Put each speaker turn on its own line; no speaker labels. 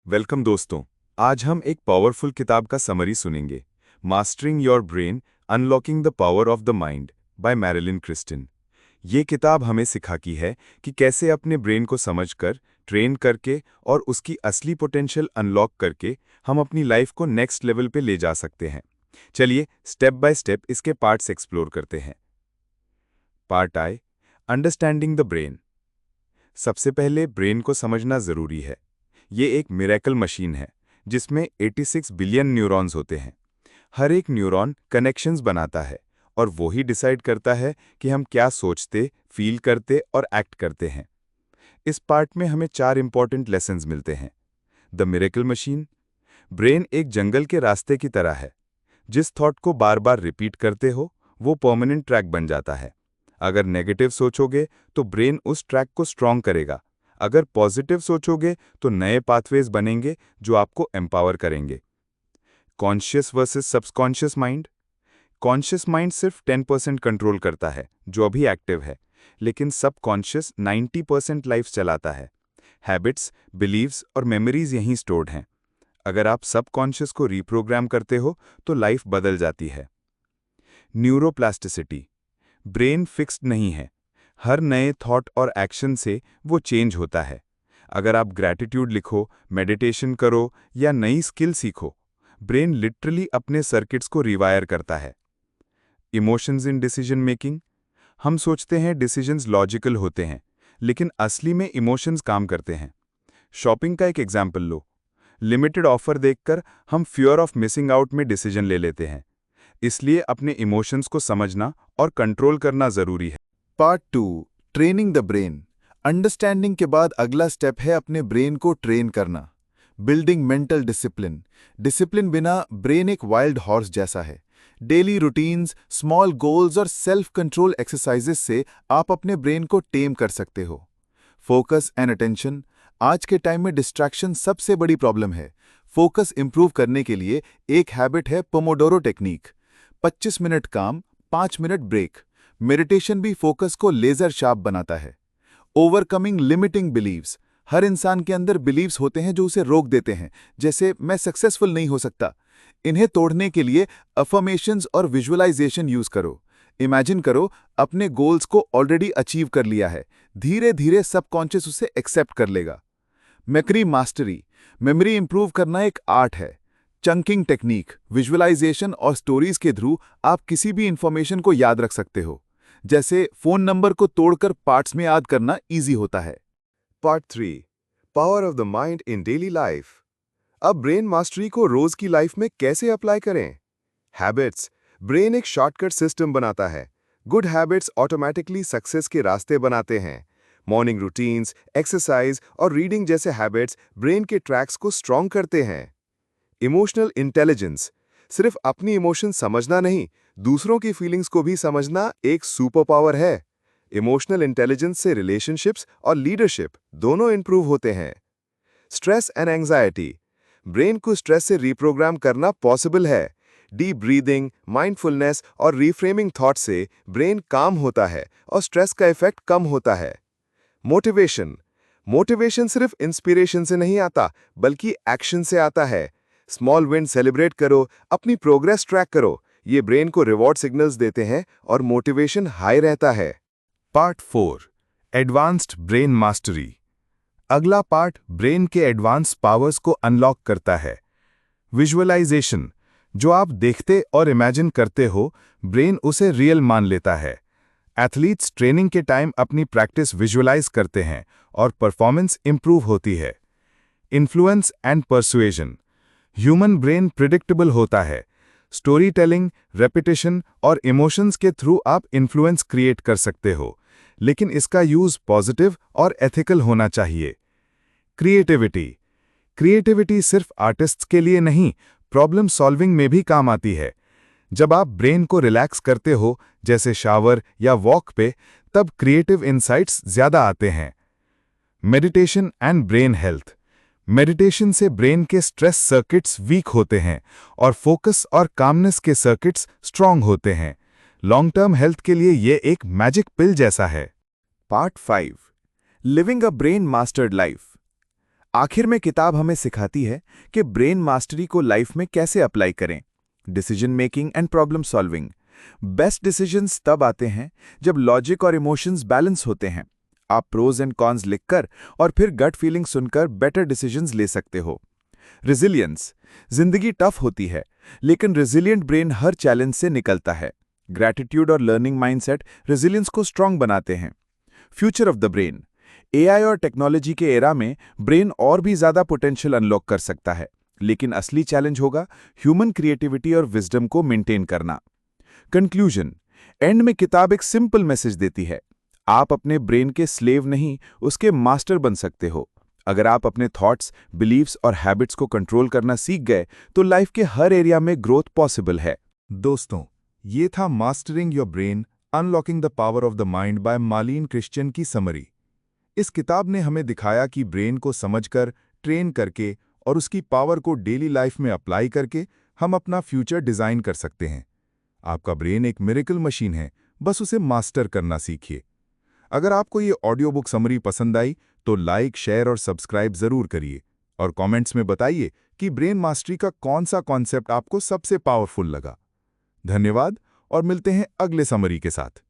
Welcome दोस्तों। आज हम एक पावरफुल किताब का समरी सुनेंगे, mastering your brain unlocking the power of the mind by Marilyn Kristin. ये किताब हमें सिखाती है कि कैसे अपने ब्रेन को समझकर, ट्रेन करके और उसकी असली पोटेंशियल अनलॉक करके हम अपनी लाइफ को नेक्स्ट लेवल पे ले जा सकते हैं। चलिए स्टेप बाय स्टेप इसके पार्ट्स एक्सप्लोर करते हैं। Part I, understanding the brain. सबसे पहले ब्रेन को समझना जरूरी है। ये एक मिरेकल मशीन है जिसमें 86 बिलियन न्यूरॉन्स होते हैं। हर एक न्यूरॉन कनेक्शंस बनाता है और वो ही डिसाइड करता है कि हम क्या सोचते, फील करते और एक्ट करते हैं। इस पार्ट में हमें 4 इंपॉर्टेंट लेसन्स मिलते हैं। The miracle machine. ब्रेन एक जंगल के रास्ते की तरह है। जिस थॉट को बार बार रिपीट करते हो वो परमानेंट ट्रैक बन जाता है। अगर नेगेटिव सोचोगे तो ब्रेन उस ट्रैक को स्ट्रॉन्ग करेगा। अगर पॉजिटिव सोचोगे तो नए पाथवेज बनेंगे जो आपको एम्पावर करेंगे। Conscious versus subconscious mind. Conscious mind सिर्फ 10% कंट्रोल करता है जो अभी एक्टिव है, लेकिन सबकॉन्शियस 90% लाइफ चलाता है। हैबिट्स, बिलीव्स और मेमोरीज यहीं स्टोर्ड हैं। अगर आप सबकॉन्शियस को रीप्रोग्राम करते हो तो लाइफ बदल जाती है। न्यूरोप्लास्टिसिटी। ब्रेन फिक्स्ड नहीं है। हर नए थॉट और एक्शन से वो चेंज होता है। अगर आप ग्रैटिट्यूड लिखो, मेडिटेशन करो या नई स्किल सीखो, ब्रेन लिटरली अपने सर्किट्स को रिवायर करता है। Emotions in decision making. हम सोचते हैं डिसीजंस लॉजिकल होते हैं, लेकिन असली में इमोशंस काम करते हैं। शॉपिंग का एक एग्जाम्पल लो। लिमिटेड ऑफर देखकर हम फियर ऑफ मिसिंग आउट में डिसीजन ले लेते हैं। इसलिए अपने इमोशंस को समझना और कंट्रोल करना जरूरी है।
Part 2, training the brain. Understanding के बाद अगला स्टेप है अपने ब्रेन को ट्रेन करना। Building mental discipline. डिसिप्लिन बिना ब्रेन एक वाइल्ड हॉर्स जैसा है। डेली रूटीन्स, स्मॉल गोल्स और सेल्फ कंट्रोल एक्सरसाइजेस से आप अपने ब्रेन को टेम कर सकते हो। Focus and attention. आज के टाइम में डिस्ट्रैक्शन सबसे बड़ी प्रॉब्लम है। फोकस इंप्रूव करने के लिए एक हैबिट है पोमोडोरो टेक्निक। 25 मिनट काम, 5 मिनट ब्रेक। मेडिटेशन भी फोकस को लेजर शार्प बनाता है। Overcoming limiting beliefs. हर इंसान के अंदर बिलीव्स होते हैं जो उसे रोक देते हैं, जैसे मैं सक्सेसफुल नहीं हो सकता। इन्हें तोड़ने के लिए अफर्मेशंस और विजुअलाइजेशन यूज करो। इमेजिन करो अपने गोल्स को ऑलरेडी अचीव कर लिया है। धीरे धीरे सबकॉन्शियस उसे एक्सेप्ट कर लेगा। Memory mastery. मेमोरी इंप्रूव करना एक आर्ट है। चंकिंग टेक्निक, विजुअलाइजेशन और स्टोरीज के थ्रू आप किसी भी इंफॉर्मेशन को याद रख सकते हो। जैसे फोन नंबर को तोड़कर पार्ट्स में याद करना इजी होता है।
Part 3, power of the mind in daily life. अब ब्रेन मास्टरी को रोज की लाइफ में कैसे अप्लाई करें? हैबिट्स। ब्रेन एक शॉर्टकट सिस्टम बनाता है। गुड हैबिट्स ऑटोमेटिकली सक्सेस के रास्ते बनाते हैं। मॉर्निंग रूटीन्स, एक्सरसाइज और रीडिंग जैसे हैबिट्स ब्रेन के ट्रैक्स को स्ट्रॉन्ग करते हैं। Emotional intelligence. सिर्फ अपनी इमोशन समझना नहीं, दूसरों की फीलिंग्स को भी समझना एक सुपर पावर है। इमोशनल इंटेलिजेंस से रिलेशनशिप्स और लीडरशिप दोनों इंप्रूव होते हैं। Stress and anxiety. ब्रेन को स्ट्रेस से रिप्रोग्राम करना पॉसिबल है। डीप ब्रीदिंग, माइंडफुलनेस और रिफ्रेमिंग थॉट से ब्रेन काम होता है और स्ट्रेस का इफेक्ट कम होता है। मोटिवेशन। मोटिवेशन सिर्फ इंस्पिरेशन से नहीं आता, बल्कि एक्शन से आता है। स्मॉल विन सेलिब्रेट करो, अपनी प्रोग्रेस ट्रैक करो। ये ब्रेन को रिवॉर्ड सिग्नल्स देते हैं और मोटिवेशन हाई रहता है। Part 4, advanced brain mastery. अगला पार्ट ब्रेन के एडवांस पावर्स को अनलॉक करता है। विजुअलाइजेशन। जो आप देखते और इमेजिन करते हो, ब्रेन उसे रियल मान लेता है। एथलीट्स ट्रेनिंग के टाइम अपनी प्रैक्टिस विजुअलाइज करते हैं और परफॉर्मेंस इंप्रूव होती है। Influence and persuasion. Human brain predictable होता है। स्टोरी टेलिंग, रेपिटेशन और इमोशंस के थ्रू आप इन्फ्लुएंस क्रिएट कर सकते हो, लेकिन इसका यूज पॉजिटिव और एथिकल होना चाहिए। क्रिएटिविटी। क्रिएटिविटी सिर्फ आर्टिस्ट्स के लिए नहीं, प्रॉब्लम सॉल्विंग में भी काम आती है। जब आप ब्रेन को रिलैक्स करते हो, जैसे शावर या वॉक पे, तब क्रिएटिव इंसाइट्स ज्यादा आते हैं। Meditation and brain health. Meditation से ब्रेन के स्ट्रेस सर्किट्स वीक होते हैं और फोकस और कामनेस के सर्किट्स स्ट्रांग होते हैं। लॉन्ग टर्म हेल्थ के लिए ये एक मैजिक पिल जैसा है।
Part 5, living a brain mastered life. आखिर में किताब हमें सिखाती है कि ब्रेन मास्टरी को लाइफ में कैसे अप्लाई करें। Decision making and problem solving. Best decisions तब आते हैं जब लॉजिक और इमोशंस बैलेंस होते हैं। आप प्रोज एंड कॉन्स लिखकर और फिर गट फीलिंग सुनकर बेटर डिसीजंस ले सकते हो। रिजिलियंस। जिंदगी टफ होती है, लेकिन रिजिलियंट ब्रेन हर चैलेंज से निकलता है। ग्रैटिट्यूड और लर्निंग माइंडसेट रिजिलियंस को स्ट्रांग बनाते हैं। Future of the brain. AI और टेक्नोलॉजी के एरा में ब्रेन और भी ज्यादा पोटेंशियल अनलॉक कर सकता है, लेकिन असली चैलेंज होगा ह्यूमन क्रिएटिविटी और विजडम को मेंटेन करना। कंक्लूजन। एंड में किताब एक सिंपल मैसेज देती है, आप अपने ब्रेन के स्लेव नहीं, उसके मास्टर बन सकते हो। अगर आप अपने थॉट्स, बिलीव्स और हैबिट्स को कंट्रोल करना सीख गए तो लाइफ के हर एरिया में ग्रोथ पॉसिबल है।
दोस्तों, ये था mastering your brain, unlocking the power of the mind by Marlin Christian की समरी। इस किताब ने हमें दिखाया कि ब्रेन को समझकर, ट्रेन करके और उसकी पावर को डेली लाइफ में अप्लाई करके हम अपना फ्यूचर डिजाइन कर सकते हैं। आपका ब्रेन एक मिरेकल मशीन है, बस उसे मास्टर करना सीखिए। अगर आपको ये ऑडियो बुक समरी पसंद आई तो लाइक, शेयर और सब्सक्राइब जरूर करिए और कमेंट्स में बताइए कि ब्रेन मास्टरी का कौन सा कॉन्सेप्ट आपको सबसे पावरफुल लगा। धन्यवाद और मिलते हैं अगले समरी के साथ।